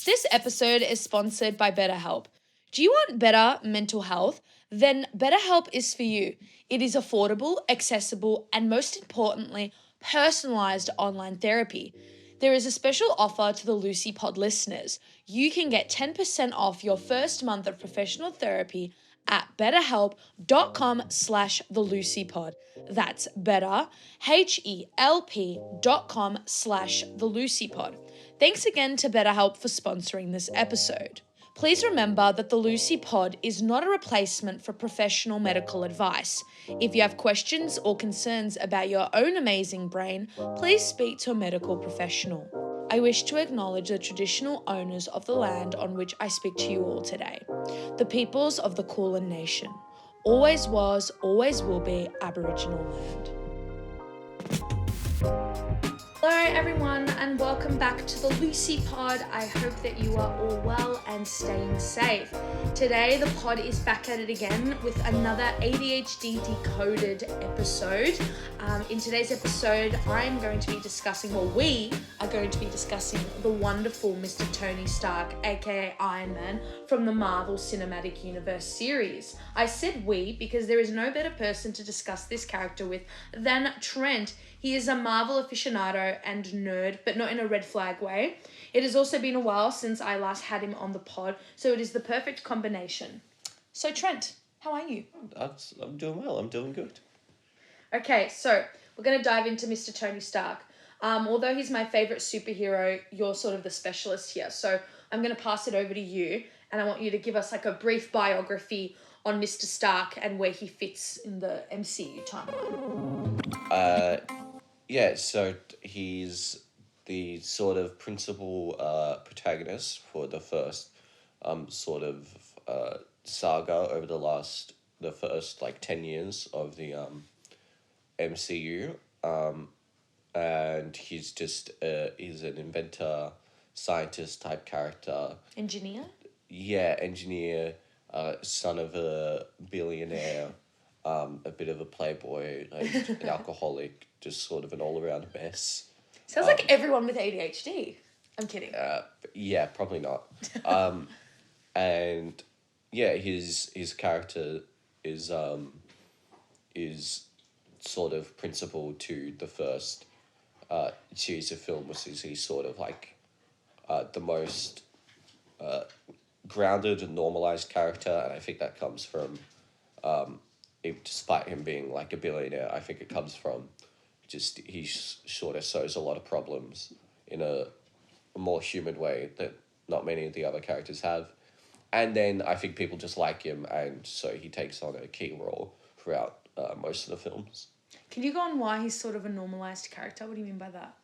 This episode is sponsored by BetterHelp. Do you want better mental health? Then BetterHelp is for you. It is affordable, accessible, and most importantly, personalized online therapy. There is a special offer to the Lucie Pod listeners. You can get 10% off your first month of professional therapy at betterhelp.com/thelucypod. That's better, HELP.com/thelucypod. Thanks again to BetterHelp for sponsoring this episode. Please remember that the Lucie Pod is not a replacement for professional medical advice. If you have questions or concerns about your own amazing brain, please speak to a medical professional. I wish to acknowledge the traditional owners of the land on which I speak to you all today, the peoples of the Kulin Nation. Always was, always will be Aboriginal land. Hello everyone and welcome back to the Lucie Pod. I hope that you are all well and staying safe. Today the pod is back at it again with another ADHD Decoded episode. In today's episode I'm going to be discussing, well we are going to be discussing the wonderful Mr. Tony Stark aka Iron Man from the Marvel Cinematic Universe series. I said we because there is no better person to discuss this character with than Trent. He is a Marvel aficionado and nerd, but not in a red flag way. It has also been a while since I last had him on the pod, so it is the perfect combination. So Trent, how are you? I'm doing well. I'm doing good. Okay, so we're going to dive into Mr. Tony Stark. Although he's my favourite superhero, you're sort of the specialist here. So I'm going to pass it over to you, and I want you to give us like a brief biography on Mr. Stark and where he fits in the MCU timeline. Yeah, so he's the sort of principal protagonist for the first saga over the first 10 years of the MCU. And he's just he's an inventor, scientist type character. Engineer? Yeah, engineer, son of a billionaire, a bit of a playboy, an alcoholic, just sort of an all-around mess. Sounds like everyone with ADHD. I'm kidding. Yeah, probably not. And yeah, his character is sort of principal to the first series of film, which is he's sort of the most grounded and normalized character, and I think that comes from despite him being like a billionaire, I think it comes from just he sort of shows a lot of problems in a more human way that not many of the other characters have. And then I think people just like him, and so he takes on a key role throughout most of the films. Can you go on why he's sort of a normalized character? What do you mean by that?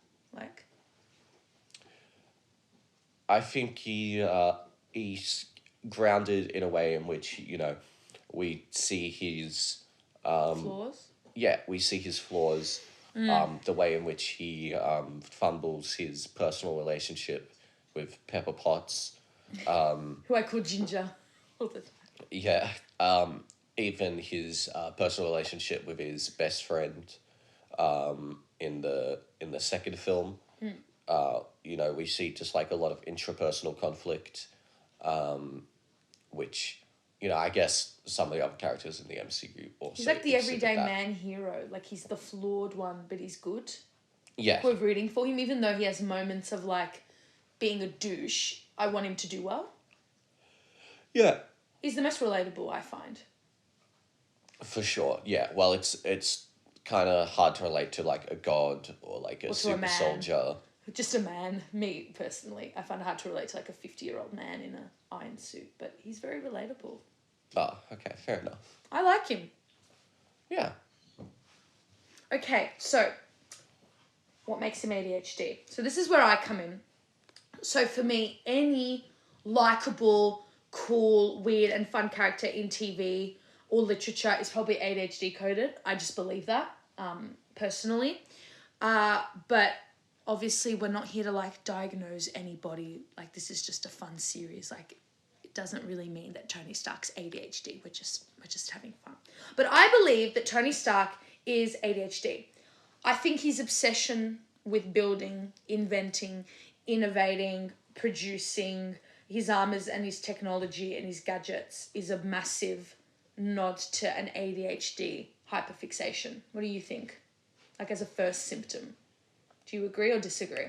I think he's grounded in a way in which, we see his... flaws? Yeah, we see his flaws. The way in which he fumbles his personal relationship with Pepper Potts. Who I call Ginger all the time. Yeah, even his personal relationship with his best friend in the second film. We see just a lot of intrapersonal conflict, which, I guess some of the other characters in the MCU also. He's like the everyday man hero. He's the flawed one, but he's good. Yeah. We're rooting for him, even though he has moments of being a douche. I want him to do well. Yeah. He's the most relatable, I find. For sure, yeah. Well, it's kind of hard to relate to a god or a super soldier. Just a man. Me, personally. I find it hard to relate to a 50-year-old man in an iron suit, but he's very relatable. Oh, okay, fair enough. I like him. Yeah. Okay, so what makes him ADHD? So this is where I come in. So for me, any likeable, cool, weird and fun character in TV or literature is probably ADHD Decoded. I just believe that, personally. But obviously we're not here to diagnose anybody. This is just a fun series. It doesn't really mean that Tony Stark's ADHD. We're just having fun. But I believe that Tony Stark is ADHD. I think his obsession with building, inventing, innovating, producing his armors and his technology and his gadgets is a massive nod to an ADHD hyperfixation. What do you think? Like as a first symptom. Do you agree or disagree?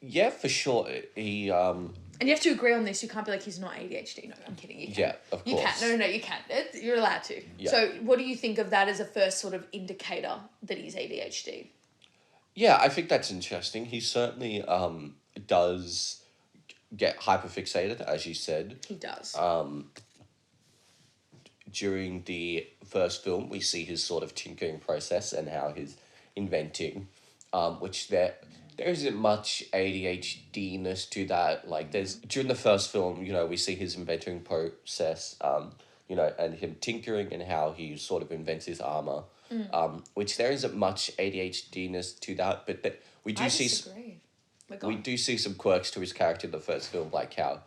Yeah, for sure. And you have to agree on this. You can't be like, he's not ADHD. No, I'm kidding. You can. Yeah, of You course. can. No, you can. You're allowed to. Yeah. So what do you think of that as a first sort of indicator that he's ADHD? Yeah, I think that's interesting. He certainly does get hyperfixated, as you said. He does. During the first film, we see his sort of tinkering process and how he's inventing, which there isn't much ADHD-ness to that. Like, during the first film, we see his inventing process, and him tinkering and how he sort of invents his armor, which there isn't much ADHD-ness to that, but we do I see... disagree. We do see some quirks to his character in the first film, like how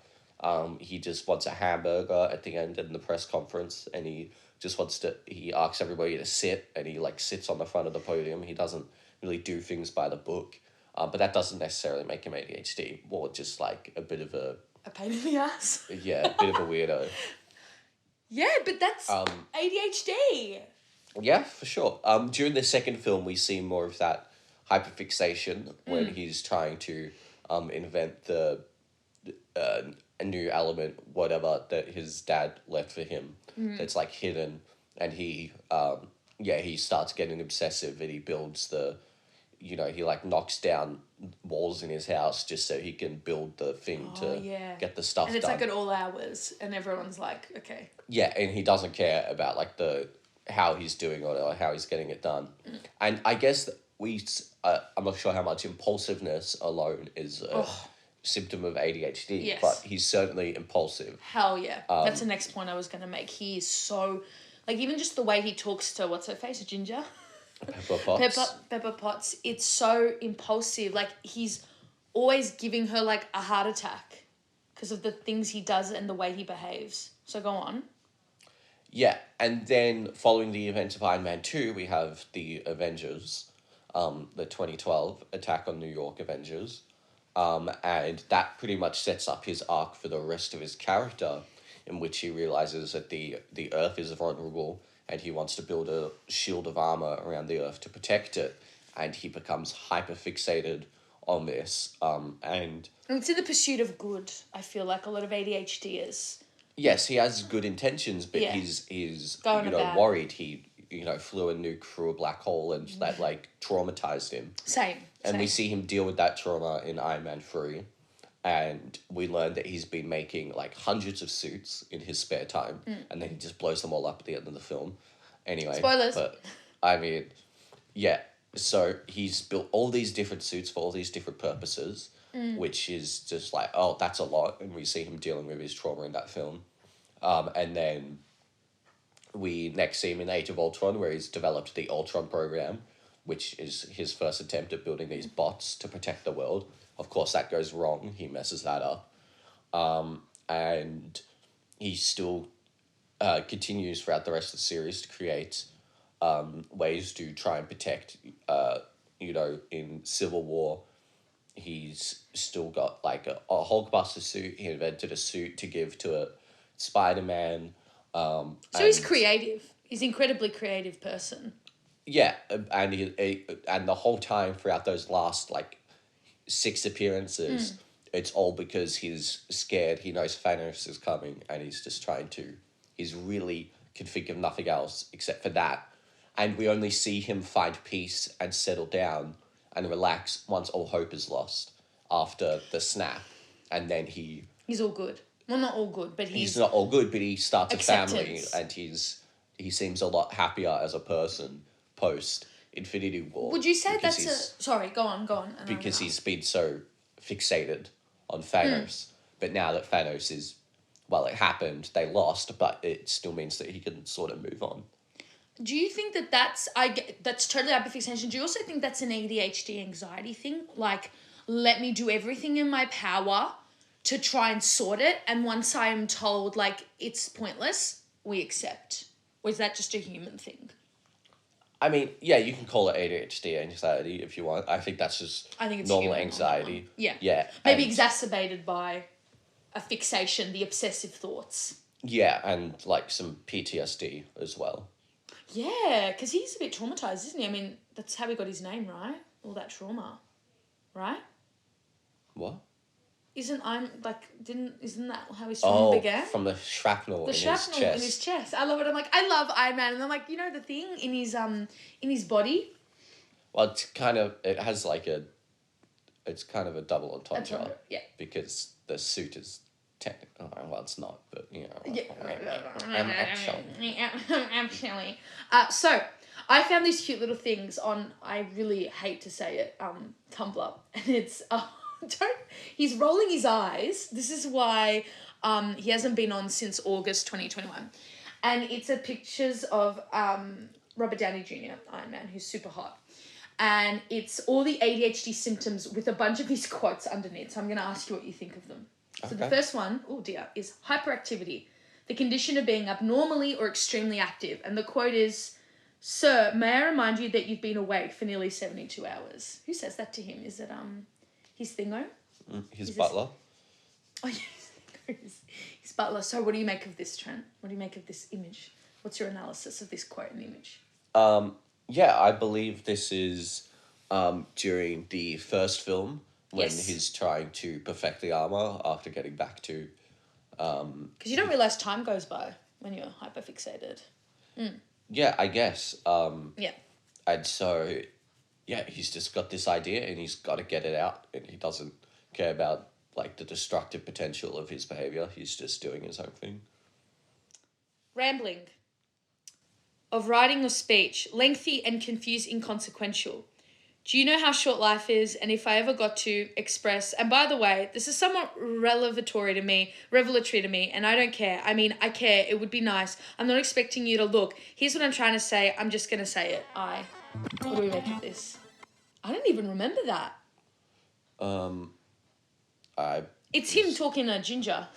he just wants a hamburger at the end in the press conference, and he asks everybody to sit, and he like sits on the front of the podium. He doesn't really do things by the book, but that doesn't necessarily make him ADHD. More just like a bit of a pain in the ass. Yeah, a bit of a weirdo. Yeah, but that's ADHD. Yeah, for sure. During the second film, we see more of that hyperfixation when he's trying to invent a new element, whatever, that his dad left for him that's like hidden, and he starts getting obsessive, and he builds he like knocks down walls in his house just so he can build the thing get the stuff done. And it's like at all hours, and everyone's like, okay. Yeah, and he doesn't care about like how he's doing or how he's getting it done. And I guess I'm not sure how much impulsiveness alone is a symptom of ADHD, Yes. but he's certainly impulsive. Hell yeah. That's the next point I was going to make. He is so, like, even just the way he talks to, what's her face, Ginger? Pepper Potts. Pepper Potts. It's so impulsive. Like, he's always giving her, like, a heart attack because of the things he does and the way he behaves. So go on. Yeah, and then following the events of Iron Man 2, we have the Avengers, the 2012 attack on New York Avengers, and that pretty much sets up his arc for the rest of his character, in which he realizes that the Earth is vulnerable, and he wants to build a shield of armor around the Earth to protect it, and he becomes hyper-fixated on this, and... It's in the pursuit of good, I feel like a lot of ADHD is. Yes, he has good intentions, but he's worried. He, flew a nuke through a black hole, and that, like, traumatized him. Same. We see him deal with that trauma in Iron Man 3, and we learn that he's been making, like, hundreds of suits in his spare time, and then he just blows them all up at the end of the film. Anyway. Spoilers. But, I mean, yeah. So he's built all these different suits for all these different purposes, which is just like, oh, that's a lot, and we see him dealing with his trauma in that film. And then we next see him in Age of Ultron, where he's developed the Ultron program, which is his first attempt at building these bots to protect the world. Of course, that goes wrong. He messes that up. And he still continues throughout the rest of the series to create ways to try and protect, in Civil War. He's still got like a Hulkbuster suit. He invented a suit to give to a Spider-Man. So he's creative. He's an incredibly creative person. Yeah, and the whole time throughout those last like 6 appearances, it's all because he's scared. He knows Thanos is coming, and he's just he's really can think of nothing else except for that. And we only see him find peace and settle down and relax once all hope is lost after the snap. And then he's all good. Well, not all good, but he's not all good, but he starts a family, acceptance. and he seems a lot happier as a person post Infinity War. Would you say sorry, go on. Because he's been so fixated on Thanos. But now that Thanos is, well, it happened, they lost, but it still means that he can sort of move on. Do you think that's totally hyperfixation? Do you also think that's an ADHD anxiety thing? Like, let me do everything in my power to try and sort it, and once I am told, like, it's pointless, we accept? Or is that just a human thing? I mean, yeah, you can call it ADHD anxiety if you want. I think that's just I think it's normal human on that one. anxiety. Yeah. Yeah. Maybe and- exacerbated by a fixation, the obsessive thoughts. Yeah, and like some PTSD as well. Yeah, because he's a bit traumatized, isn't he? I mean, that's how he got his name, right? All that trauma, right? What? Isn't that how his trauma began? From the shrapnel The in shrapnel his chest. in his chest. I love it. I'm like, I love Iron Man, and I'm like, the thing in his body. Well, it has like it's kind of a double entendre. Yeah. Because the suit is technical. Well, it's not, but Yeah. actually. Actually. So I found these cute little things on, I really hate to say it, Tumblr, and it's he's rolling his eyes. This is why he hasn't been on since August 2021, and it's pictures of Robert Downey Jr., Iron Man, who's super hot. And it's all the ADHD symptoms with a bunch of his quotes underneath. So I'm going to ask you what you think of them. So the first one, oh dear, is hyperactivity, the condition of being abnormally or extremely active. And the quote is, "Sir, may I remind you that you've been awake for nearly 72 hours." Who says that to him? Is it his thingo? His butler. Oh, yeah, his butler. So what do you make of this, Trent? What do you make of this image? What's your analysis of this quote and image? Yeah, I believe this is during the first film when he's trying to perfect the armor after getting back to. Because you don't realise time goes by when you're hyperfixated. Yeah, I guess. Yeah. And so, yeah, he's just got this idea and he's got to get it out, and he doesn't care about like the destructive potential of his behavior. He's just doing his own thing. Rambling. Of writing or speech, lengthy and confused, inconsequential. Do you know how short life is, and if I ever got to express, and by the way, this is somewhat revelatory to me, and I don't care. I mean, I care. It would be nice. I'm not expecting you to look. Here's what I'm trying to say. I'm just going to say it. What do we make of this? I don't even remember that. It's him talking to Ginger.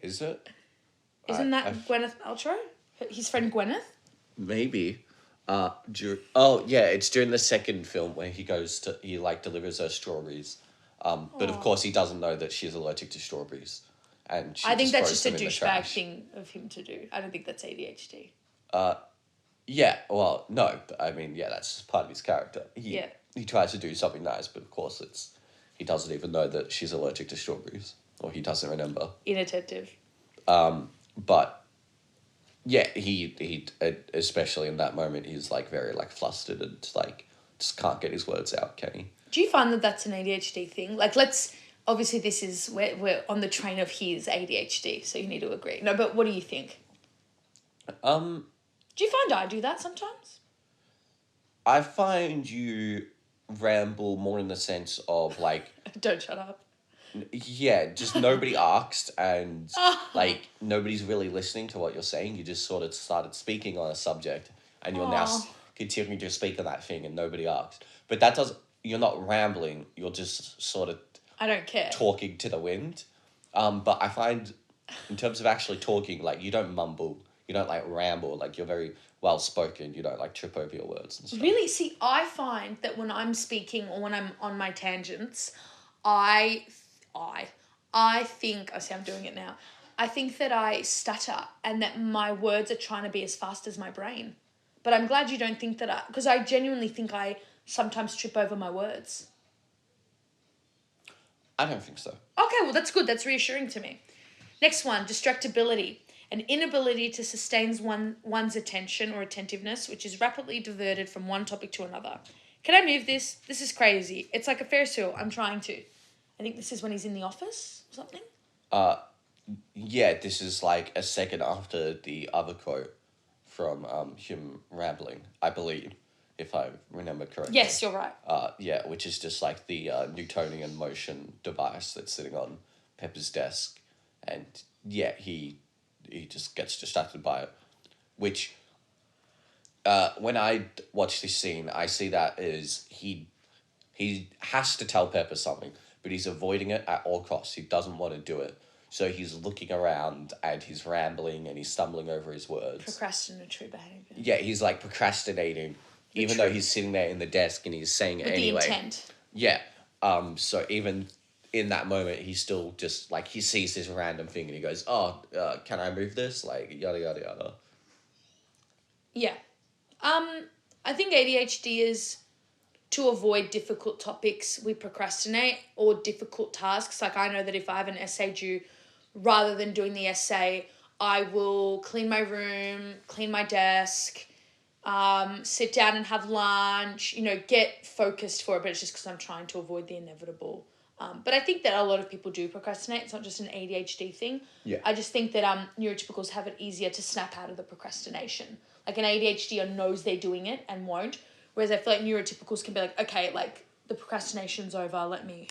Is it? Isn't that Gwyneth Paltrow? His friend Gwyneth? Maybe. Yeah, it's during the second film where he delivers her strawberries. But of course he doesn't know that she's allergic to strawberries. And I think that's just a douchebag thing of him to do. I don't think that's ADHD. Yeah, well, no, but I mean, yeah, that's part of his character. He tries to do something nice, but of course he doesn't even know that she's allergic to strawberries. Or he doesn't remember. Inattentive. But yeah, he especially in that moment, he's like very like flustered and like just can't get his words out, can he? Do you find that that's an ADHD thing? Like, obviously this is, we're on the train of his ADHD, so you need to agree. No, but what do you think? Do you find I do that sometimes? I find you ramble more in the sense of like... Don't shut up. Yeah, just nobody asked and like nobody's really listening to what you're saying. You just sort of started speaking on a subject and you're now continuing to speak on that thing and nobody asked. But you're not rambling, you're just sort of... I don't care. Talking to the wind. But I find in terms of actually talking, like you don't mumble, you don't like ramble, like you're very well spoken, you don't like trip over your words and stuff. Really? See, I find that when I'm speaking or when I'm on my tangents, I think, I see I'm doing it now, I think that I stutter and that my words are trying to be as fast as my brain. But I'm glad you don't think that because I genuinely think I sometimes trip over my words. I don't think so. Okay, well, that's good. That's reassuring to me. Next one, distractibility. An inability to sustain one's attention or attentiveness, which is rapidly diverted from one topic to another. Can I move this? This is crazy. It's like a Ferris wheel. I'm trying to. I think this is when he's in the office or something. Yeah, this is like a second after the other quote from him rambling, I believe, if I remember correctly. Yes, you're right. Yeah, which is just like the Newtonian motion device that's sitting on Pepper's desk. And yeah, he just gets distracted by it. Which, when I watch this scene, I see that as he has to tell Pepper something, but he's avoiding it at all costs. He doesn't want to do it. So he's looking around and he's rambling and he's stumbling over his words. Procrastinatory behavior. Yeah, he's like procrastinating, even though he's sitting there in the desk and he's saying it anyway. With the intent. Yeah. So even in that moment, he's still just like, he sees this random thing and he goes, "Oh, can I move this?" Like, yada, yada, yada. Yeah. I think ADHD is to avoid difficult topics, we procrastinate, or difficult tasks. Like, I know that if I have an essay due, rather than doing the essay, I will clean my room, clean my desk, sit down and have lunch, get focused for it, but it's just because I'm trying to avoid the inevitable. But I think that a lot of people do procrastinate. It's not just an ADHD thing. Yeah. I just think that neurotypicals have it easier to snap out of the procrastination. Like, an ADHDer knows they're doing it and won't. Whereas I feel like neurotypicals can be like, okay, like, the procrastination's over, let me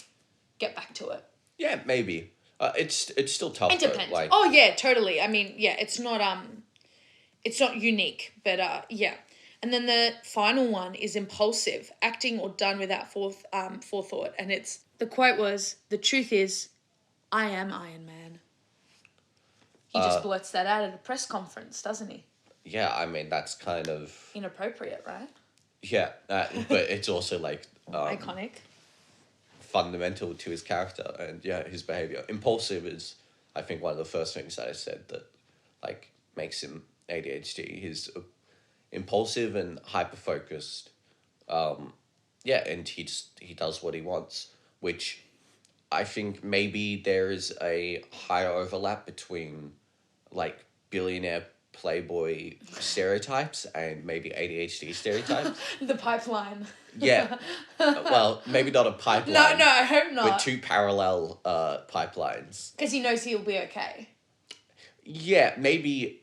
get back to it. Yeah, maybe. It's still tough. It depends. Like, oh yeah, totally. I mean, yeah, it's not unique, but yeah. And then the final one is impulsive, acting or done without forethought. And the quote was, "The truth is, I am Iron Man." He just blurts that out at a press conference, doesn't he? Yeah, I mean, that's kind of inappropriate, right? Yeah, but it's also like iconic, fundamental to his character and his behavior. Impulsive is, I think, one of the first things that I said that like makes him ADHD. He's impulsive and hyper focused. And he does what he wants, which I think maybe there is a higher overlap between like billionaire playboy stereotypes and maybe ADHD stereotypes. The pipeline. Yeah. Well, maybe not a pipeline. No, I hope not. But two parallel pipelines. Because he knows he'll be okay. Yeah, maybe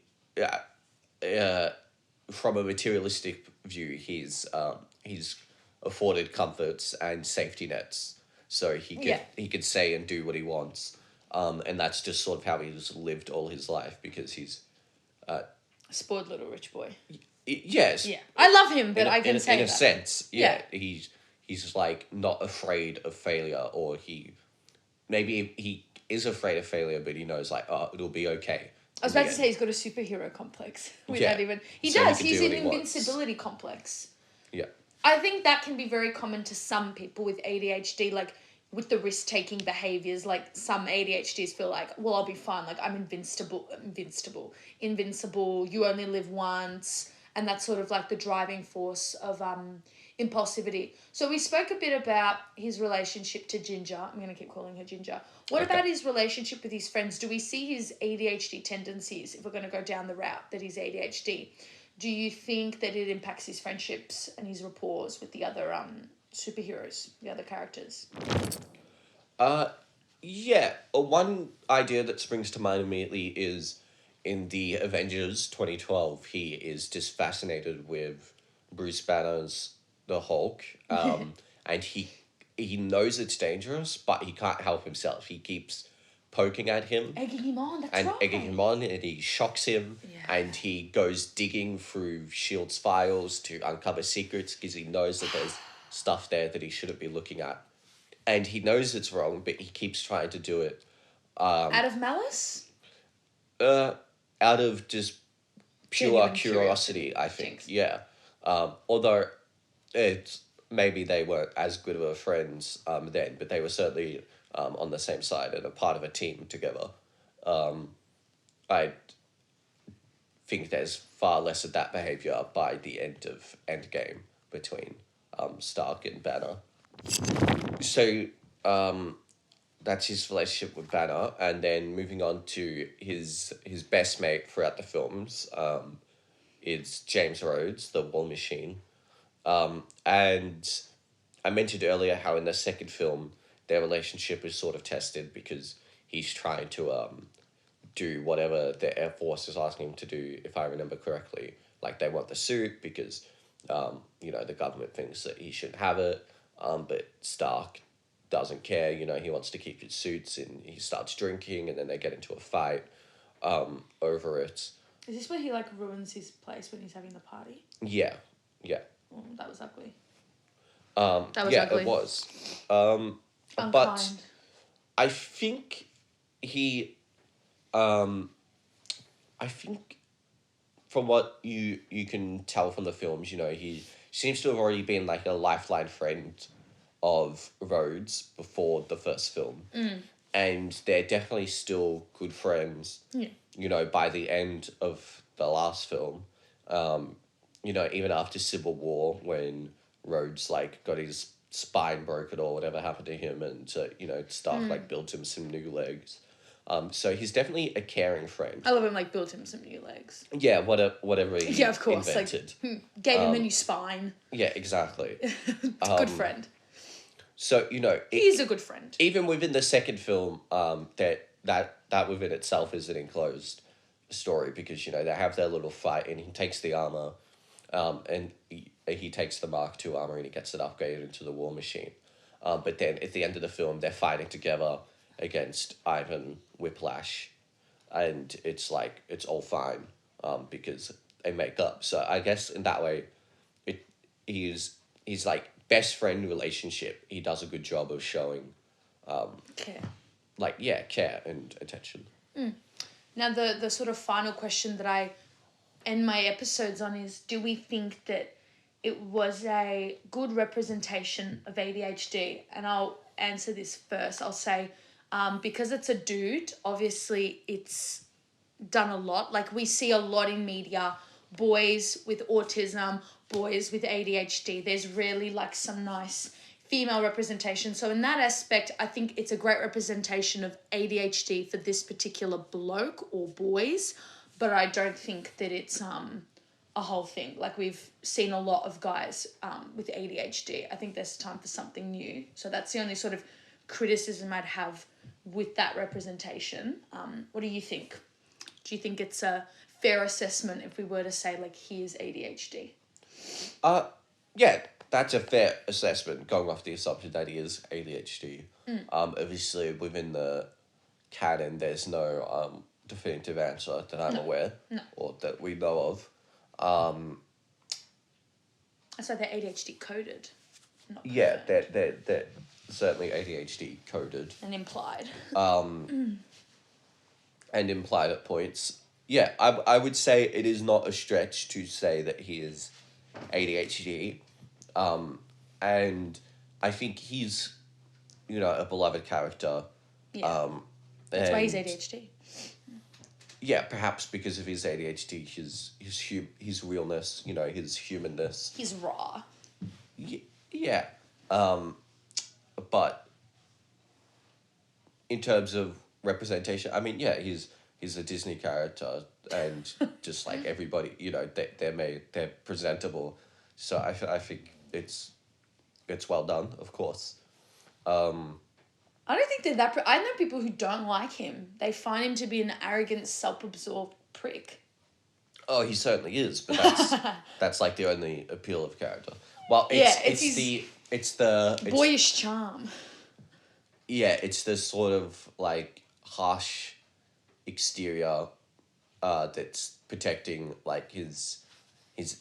from a materialistic view, he's afforded comforts and safety nets. So he could say and do what he wants. And that's just sort of how he's lived all his life because he's spoiled little rich boy. Yes. Yeah. I love him, but I can say that. In a sense, he's like not afraid of failure, or maybe he is afraid of failure, but he knows like, oh, it'll be okay. I was about to say he's got a superhero complex without even... He does. He's an invincibility complex. Yeah. I think that can be very common to some people with ADHD, like with the risk-taking behaviors. Like some ADHDs feel like, well, I'll be fine. Like I'm invincible. You only live once. And that's sort of like the driving force of impulsivity. So we spoke a bit about his relationship to Ginger. I'm going to keep calling her Ginger. What about his relationship with his friends? Do we see his ADHD tendencies if we're going to go down the route that he's ADHD? Do you think that it impacts his friendships and his rapport with the other superheroes, the other characters? Yeah. One idea that springs to mind immediately is in the Avengers 2012, he is just fascinated with Bruce Banner's The Hulk. And he knows it's dangerous, but he can't help himself. He keeps poking at him. Egging him on, Egging him on, and he shocks him. Yeah. And he goes digging through S.H.I.E.L.D.'s files to uncover secrets because he knows that there's stuff there that he shouldn't be looking at. And he knows it's wrong, but he keeps trying to do it. Out of malice? Out of just pure curiosity, I think. Thanks. Yeah. Although maybe they weren't as good of friends then, but they were certainly on the same side and a part of a team together. I think there's far less of that behavior by the end of Endgame between Stark and Banner. So that's his relationship with Banner, and then moving on to his best mate throughout the films is James Rhodes, the War Machine. And I mentioned earlier how in the second film their relationship is sort of tested because he's trying to do whatever the Air Force is asking him to do, if I remember correctly. Like they want the suit because the government thinks that he shouldn't have it, but Stark doesn't care. He wants to keep his suits, and he starts drinking, and then they get into a fight over it. Is this where he ruins his place when he's having the party? Yeah. Oh, that was ugly. It was. But I think he I think from what you can tell from the films, he seems to have already been like a lifeline friend of Rhodes before the first film. And they're definitely still good friends. Yeah. By the end of the last film, even after Civil War, when Rhodes like got his spine broken or whatever happened to him, and Stark like built him some new legs. So he's definitely a caring friend. I love him, like, built him some new legs. Yeah, whatever he Yeah, of course. invented. Like, gave him a new spine. Yeah, exactly. Good friend. So He's a good friend. even within the second film, that within itself is an enclosed story, because they have their little fight and he takes the armor, and he takes the Mark II armor and he gets it upgraded into the War Machine, but then at the end of the film they're fighting together against Ivan Whiplash, and it's like it's all fine, because they make up. So I guess in that way, it he's like best friend relationship. He does a good job of showing Care. Care and attention. Now, the sort of final question that I end my episodes on is, do we think that it was a good representation of ADHD? And I'll answer this first. I'll say, because it's a dude, obviously it's done a lot. Like, we see a lot in media, boys with autism, boys with ADHD. There's really like some nice female representation. So in that aspect, I think it's a great representation of ADHD for this particular bloke or boys, but I don't think that it's a whole thing. Like, we've seen a lot of guys with ADHD. I think there's time for something new. So that's the only sort of criticism I'd have with that representation. What do you think? Do you think it's a fair assessment if we were to say, like, here's ADHD? Yeah, that's a fair assessment, going off the assumption that he is ADHD. Obviously, within the canon, there's no definitive answer that I'm aware or that we know of. That's why they're ADHD coded. Not Yeah, confirmed. they're certainly ADHD coded. And implied. And implied at points. Yeah, I would say it is not a stretch to say that he is ADHD. And I think he's, a beloved character. Yeah. That's why he's ADHD. Yeah, perhaps because of his ADHD, his realness, his humanness. He's raw. Yeah. But in terms of representation, I mean, yeah, he's a Disney character, and just like everybody, they're presentable. So I think it's well done, of course. I don't think they're that... I know people who don't like him. They find him to be an arrogant, self-absorbed prick. Oh, he certainly is, but that's like the only appeal of character. Well, it's the boyish charm. Yeah, it's the sort of like harsh exterior that's protecting like his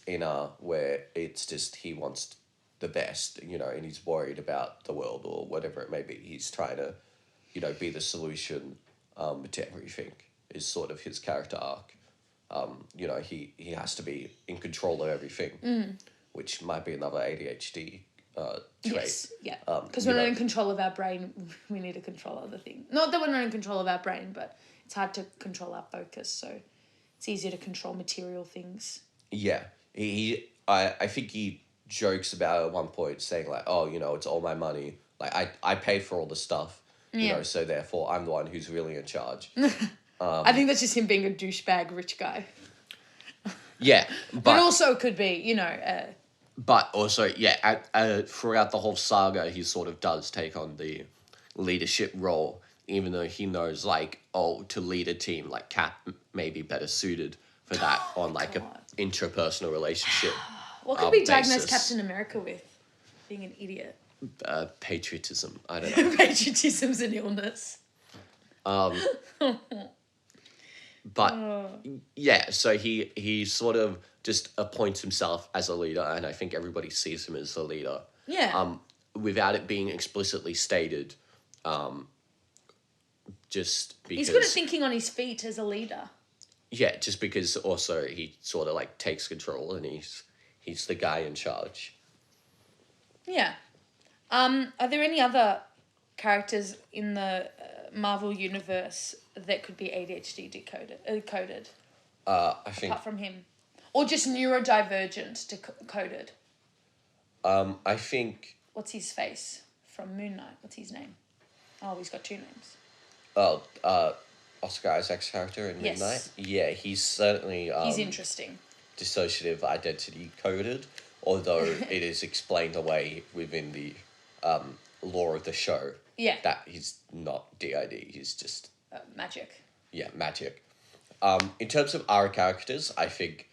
inner, where it's just he wants the best, and he's worried about the world or whatever it may be. He's trying to, be the solution to everything, is sort of his character arc. He has to be in control of everything, which might be another ADHD trait. Yes, yeah. Because we're not in control of our brain, we need to control other things. Not that we're not in control of our brain, but it's hard to control our focus, so it's easier to control material things. Yeah. I think he jokes about it at one point, saying like, oh, it's all my money. Like, I pay for all the stuff, so therefore I'm the one who's really in charge. I think that's just him being a douchebag rich guy. Yeah. But also could be, But also, yeah, throughout the whole saga, he sort of does take on the leadership role, even though he knows, like, to lead a team, like, Kat may be better suited for that on, like, a interpersonal relationship. What could we diagnose basis. Captain America with? Being an idiot. Patriotism. I don't know. Patriotism's an illness. But, yeah, so he sort of just appoints himself as a leader, and I think everybody sees him as the leader. Yeah. Without it being explicitly stated, just because... He's good at thinking on his feet as a leader. Yeah, just because also he sort of, like, takes control and he's the guy in charge. Yeah. Are there any other characters in the Marvel universe that could be ADHD decoded? I think... Apart from him. Or just neurodivergent decoded? I think... What's his face from Moon Knight? What's his name? Oh, he's got two names. Oh, Oscar Isaac's character in Yes. Midnight? Yeah, he's certainly... He's interesting. Dissociative identity coded, although it is explained away within the lore of the show. Yeah. That he's not DID, he's just... Magic. Yeah, magic. In terms of our characters, I think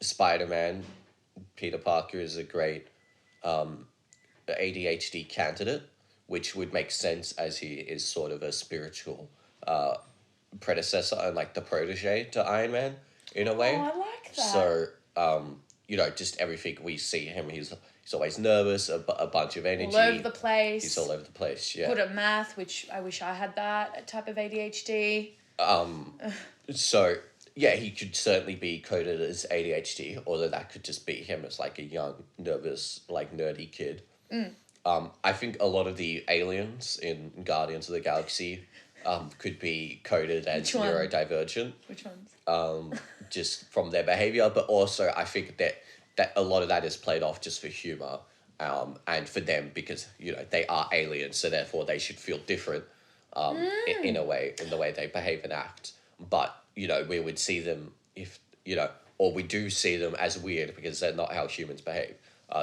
Spider-Man, Peter Parker is a great ADHD candidate, which would make sense as he is sort of a spiritual predecessor and like the protege to Iron Man in a way. Oh, I like that. So, just everything we see him, he's always nervous, a bunch of energy. All over the place. He's all over the place, yeah. Good at math, which I wish I had that type of ADHD. So, yeah, he could certainly be coded as ADHD, although that could just be him as, like, a young, nervous, like, nerdy kid. I think a lot of the aliens in Guardians of the Galaxy could be coded as neurodivergent. Which ones? Just from their behaviour, but also I think that a lot of that is played off just for humour, and for them because, they are aliens, so therefore they should feel different in a way, in the way they behave and act. But, we would see them or we do see them as weird because they're not how humans behave.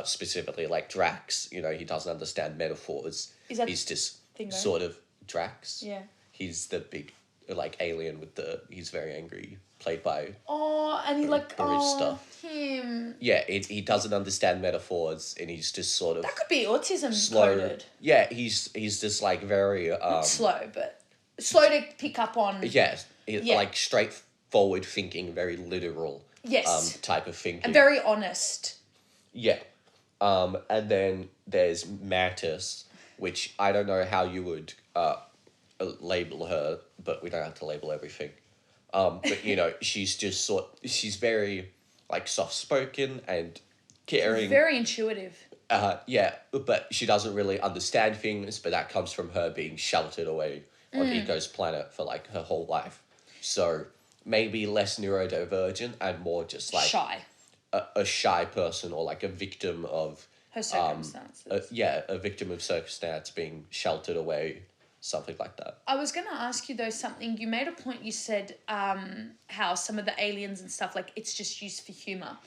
Specifically, like Drax, he doesn't understand metaphors. He's just sort of Drax. Yeah. He's the big, like, alien he's very angry, played by... Oh, and he barista. Oh, him. Yeah, he doesn't understand metaphors, and he's just sort of... That could be autism slow. coded. Yeah, he's just, like, very... Not slow, but slow to pick up on... Yeah, like, straightforward thinking, very literal type of thinking. And very honest. Yeah. And then there's Mantis, which I don't know how you would label her, but we don't have to label everything. But, she's very, like, soft-spoken and caring. Very intuitive. Yeah, but she doesn't really understand things, but that comes from her being sheltered away on Eco's planet for, like, her whole life. So maybe less neurodivergent and more just, like... Shy. A shy person or, like, a victim of... Her circumstances. A victim of circumstance being sheltered away, something like that. I was going to ask you, though, something. You made a point, you said how some of the aliens and stuff, like, it's just used for humour.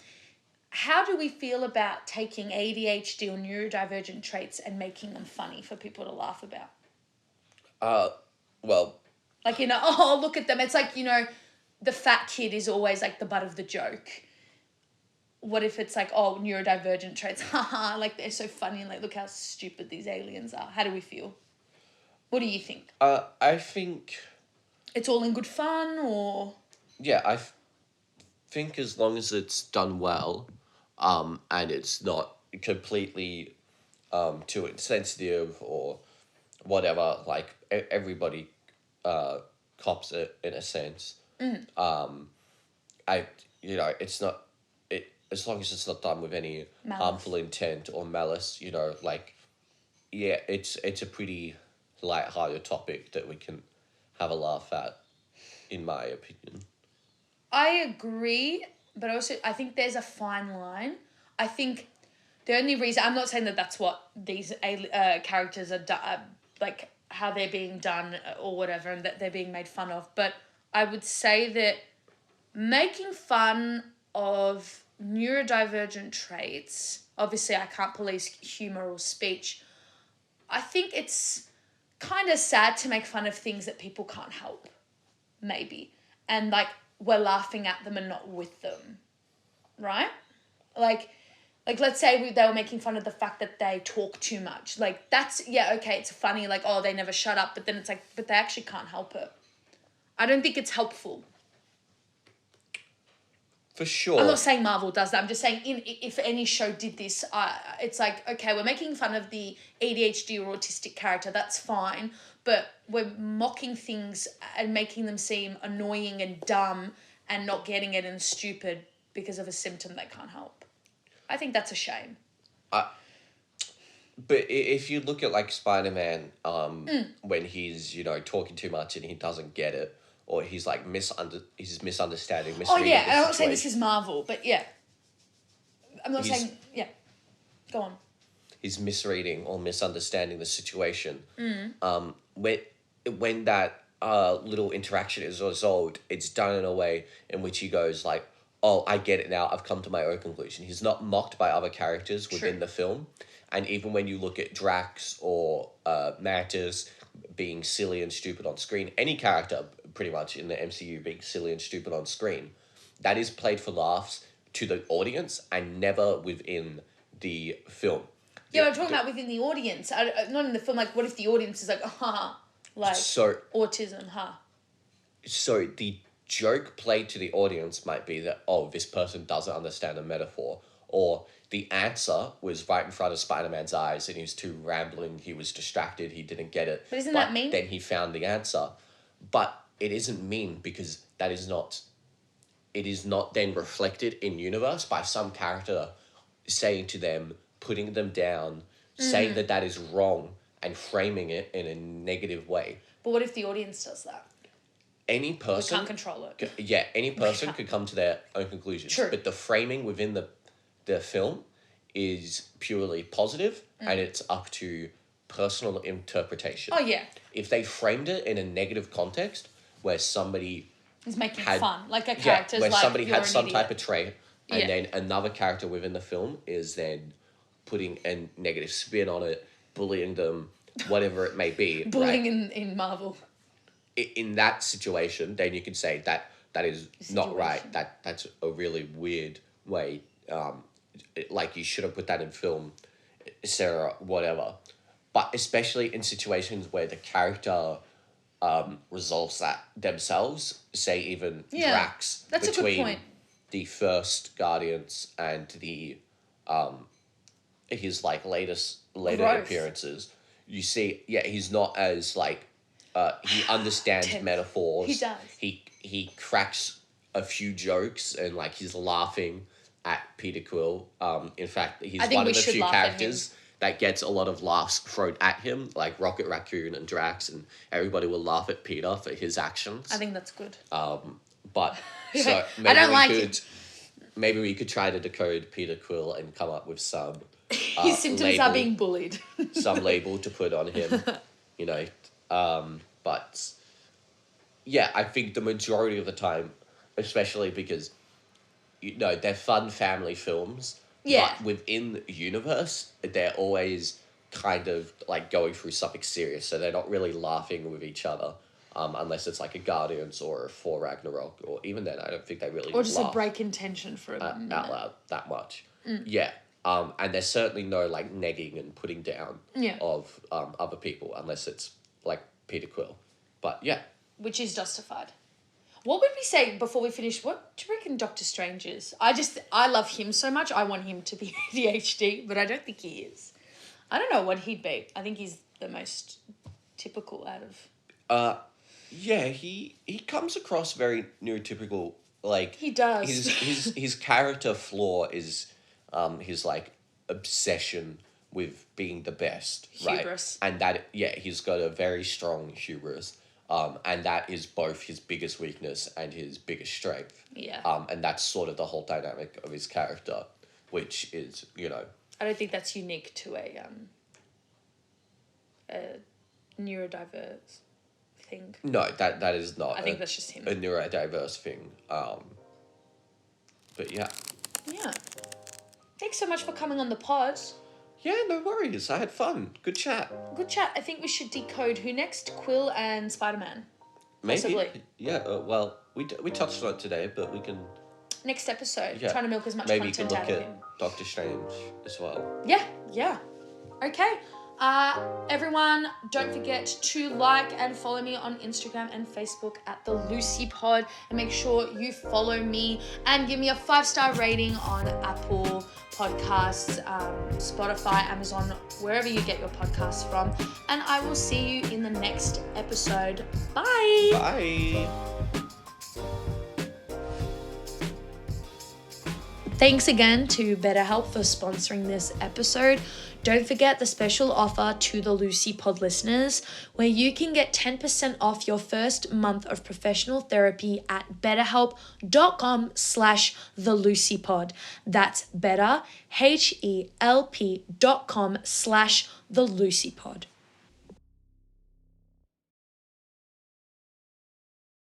How do we feel about taking ADHD or neurodivergent traits and making them funny for people to laugh about? Well... Like, oh, look at them. It's like, the fat kid is always, like, the butt of the joke. What if it's like, oh, neurodivergent traits, haha, like, they're so funny, and, like, look how stupid these aliens are. How do we feel? What do you think? I think... It's all in good fun, or... Yeah, I think as long as it's done well, and it's not completely too insensitive or whatever, like, everybody cops it in a sense. It's not... As long as it's not done with any harmful intent or malice, it's a pretty light-hearted topic that we can have a laugh at, in my opinion. I agree, but also I think there's a fine line. I think the only reason... I'm not saying that that's what these characters are like, how they're being done or whatever, and that they're being made fun of, but I would say that making fun of neurodivergent traits, obviously I can't police humour or speech, I think it's kind of sad to make fun of things that people can't help, maybe, and, like, we're laughing at them and not with them, right? Like let's say they were making fun of the fact that they talk too much, like, that's, yeah, okay, it's funny, like, oh, they never shut up, but then it's like, but they actually can't help it. I don't think it's helpful. For sure. I'm not saying Marvel does that. I'm just saying if any show did this, it's like, okay, we're making fun of the ADHD or autistic character. That's fine. But we're mocking things and making them seem annoying and dumb and not getting it and stupid because of a symptom they can't help. I think that's a shame. But if you look at like Spider-Man, when he's, talking too much and he doesn't get it, or he's like he's misunderstanding, misreading Oh yeah, the and I'm not saying situation. this is Marvel, but yeah. I'm not He's- saying, yeah. Go on. He's misreading or misunderstanding the situation. When that little interaction is resolved, it's done in a way in which he goes like, "Oh, I get it now. I've come to my own conclusion." He's not mocked by other characters within True. the film, and even when you look at Drax or Mantis being silly and stupid on screen, any character pretty much in the MCU being silly and stupid on screen, that is played for laughs to the audience and never within the film. Yeah, I'm talking about within the audience. Not in the film. Like, what if the audience is like, like So autism, So the joke played to the audience might be that, oh, this person doesn't understand a metaphor, or the answer was right in front of Spider-Man's eyes and he was too rambling, he was distracted, he didn't get it. But isn't that mean? Then he found the answer. But it isn't mean because it is not then reflected in universe by some character saying to them, putting them down, saying that is wrong and framing it in a negative way. But what if the audience does that? Any person... We can't control it. Any person could come to their own conclusions. True. But the framing within the film is purely positive and it's up to personal interpretation. Oh, yeah. If they framed it in a negative context where somebody... It's making fun. Like a character's where like, somebody you're had an some idiot. type of trait and then another character within the film is then putting a negative spin on it, bullying them, whatever it may be. Bullying right? in Marvel. In that situation, then you could say that is not right. That's a really weird way. Like you should have put that in film, Sarah, whatever. But especially in situations where the character resolves that themselves, say even Drax that's a good between point. the first Guardians and the his like later Growth. appearances, you see, he's not as like he understands metaphors. He does. He cracks a few jokes and like he's laughing at Peter Quill. In fact, he's one of the few characters that gets a lot of laughs thrown at him, like Rocket Raccoon and Drax, and everybody will laugh at Peter for his actions. I think that's good. But so maybe I don't like it. Maybe we could try to decode Peter Quill and come up with some His symptoms are being bullied. some label to put on him, but yeah, I think the majority of the time, especially because they're fun family films. Yeah. But within the universe, they're always kind of like going through something serious, so they're not really laughing with each other, unless it's like a Guardians or a Thor Ragnarok, or even then, I don't think they really Or just laugh a break in tension for a out minute. loud that much. Yeah. And there's certainly no like negging and putting down of other people unless it's like Peter Quill. But yeah. Which is justified. What would we say before we finish? What do you reckon Doctor Strange is? I love him so much. I want him to be ADHD, but I don't think he is. I don't know what he'd be. I think he's the most typical out of... Yeah, he comes across very neurotypical. Like He does. His character flaw is his like obsession with being the best, Hubris. right? And that he's got a very strong hubris. And that is both his biggest weakness and his biggest strength. Yeah. And that's sort of the whole dynamic of his character, which is, I don't think that's unique to a neurodiverse thing. No, that is not. I think that's just him. A neurodiverse thing. But yeah. Yeah. Thanks so much for coming on the pod. Yeah, no worries. I had fun. Good chat. Good chat. I think we should decode who next? Quill and Spider-Man. Maybe. Possibly. Yeah, well, we touched on it today, but we can... Next episode. Yeah. Trying to milk as much Maybe you content can out look of at him. Doctor Strange as well. Yeah. Okay. Everyone, don't forget to like and follow me on Instagram and Facebook at the Lucie Pod, and make sure you follow me and give me a 5-star rating on Apple Podcasts, Spotify, Amazon, wherever you get your podcasts from. And I will see you in the next episode. Bye. Bye. Thanks again to BetterHelp for sponsoring this episode. Don't forget the special offer to the Lucie Pod listeners, where you can get 10% off your first month of professional therapy at betterhelp.com/theluciepod. That's better, HELP.com/theluciepod.